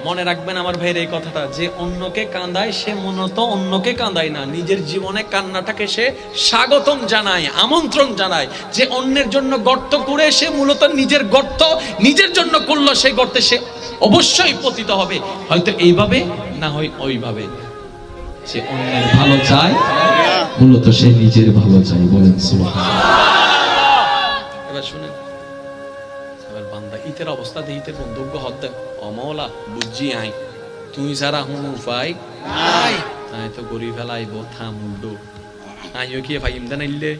মনে রাখবেন আমার ভাইয়ের এই কথাটা, যে অন্যকে কাঁদায় সে মূলত অন্যকে কাঁদায় না, নিজের জীবনে কান্নাটাকে সে স্বাগতম জানায়, আমন্ত্রণ জানায়। যে অন্যের জন্য গর্ত করে সে মূলত নিজের গর্ত নিজের জন্য করলো, সেই গর্তে সে অবশ্যই পতিত হবে, হয়তো এইভাবে না হয় ওইভাবে। যে অন্যের ভালো চায় মূলত সে নিজের ভালো চায়। বলেন সুবহানাল্লাহ। এবার শুনেন, এবার বান্দা ইতের অবস্থা দিয়ে ইতের বন্ধুজ্ঞ হদ দেয়, অমলা বুঝছি আই তুই যারা হুন উপায় নাই, তাই তো গরি ফেলাইব থাম উল্টো আইও কি ভাই ইমদান ইল্লে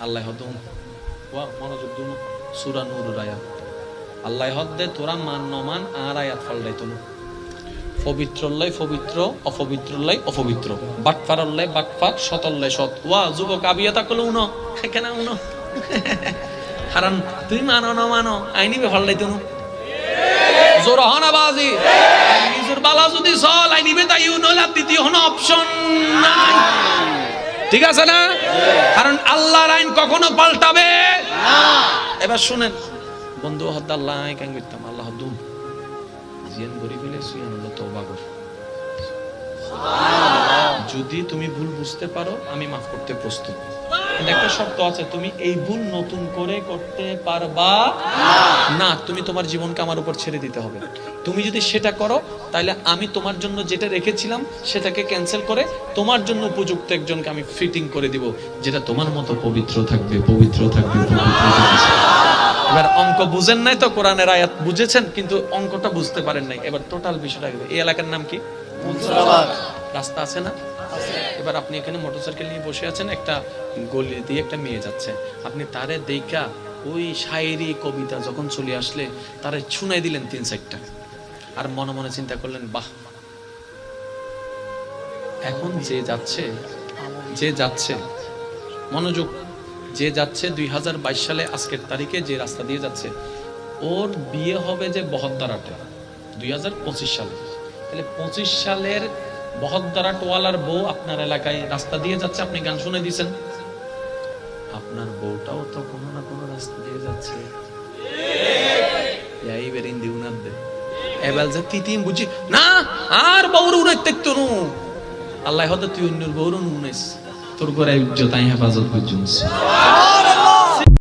আল্লাহ হদ ওয়া মনোযোগ দুন সূরা নূর আয়াত আল্লাহ হদ দে তোরা মান নমান আর আয়াত ফলদাই তো পবিত্রল্লাই পবিত্র, অপবিত্রল্লাই অপবিত্র, বাটফারল্লাই বাটফার, সতল্লাই সৎ। ওয়া যুবক আবিয়াতা কল উনো কেন উনো কারণ তুই মানো না মানো আইনি বেফাল্লাই তো জোর হনা বাজি নিজের বালা যদি চল আইনিবে তাই নইলে দ্বিতীয় কোনো অপশন নাই। ঠিক আছে না? কারণ আল্লাহর আইন কখনো পাল্টাবে না। এবার শুনেন বন্ধু হদ্দ আল্লাহ কেন করতাম আল্লাহ দুম জিয়ান গরি ফেলে সুয়ান আল্লাহ তওবা কর। যদি তুমি ভুল বুঝতে পারো আমি মাফ করতে প্রস্তুত। কিন্তু একটা শর্ত আছে, তুমি এই ভুল নতুন করে করতে পারবা না। তুমি তোমার জীবনকে আমার উপর ছেড়ে দিতে হবে। তুমি যদি সেটা করো তাহলে আমি তোমার জন্য যেটা রেখেছিলাম সেটাকে ক্যান্সেল করে তোমার জন্য উপযুক্ত একজনকে আমি ফিটিং করে দিব, যেটা তোমার মতো পবিত্র থাকবে, পবিত্র থাকবে, পবিত্র থাকবে। এবার অঙ্ক বুঝেন নাই তো, কোরআনের আয়াত বুঝেছেন কিন্তু অঙ্কটা বুঝতে পারেন নাই। এবার টোটাল বিষয়টা, এই এলাকার নাম কি? রাস্তা আছে না? এবার আপনি এখানে মোটরসাইকেল নিয়ে বসে আছেন, একটা গলি দিয়ে একটা মেয়ে যাচ্ছে, আপনি তারে দেখা ওই শায়েরি কবিতা যখন চলে আসলে তারে শুনাই দিলেন 3-4টা, আর মনে মনে চিন্তা করলেন বাহ। এখন যে যাচ্ছে মনোযোগ, যে যাচ্ছে 2022 সালে আজকের তারিখে যে রাস্তা দিয়ে যাচ্ছে, ওর বিয়ে হবে যে বহদ্দারাটে 2025 সালে, তাহলে 25 সালের বহদ্দারা টোয়ালার বউ আপনার এলাকায় রাস্তা দিয়ে যাচ্ছে, আপনি গান শুনে দিয়েছেন, আপনার বউটাও তো কোনো না কোনো রাস্তা দিয়ে যাচ্ছে। এবার যে তিতিম বুঝি না আর বউর উড়াইতে তো আল্লাহ হয়তো তুই অন্যের বউর উন্নয়স তোর করে ইজ্জত হেফাজত বুঝুন।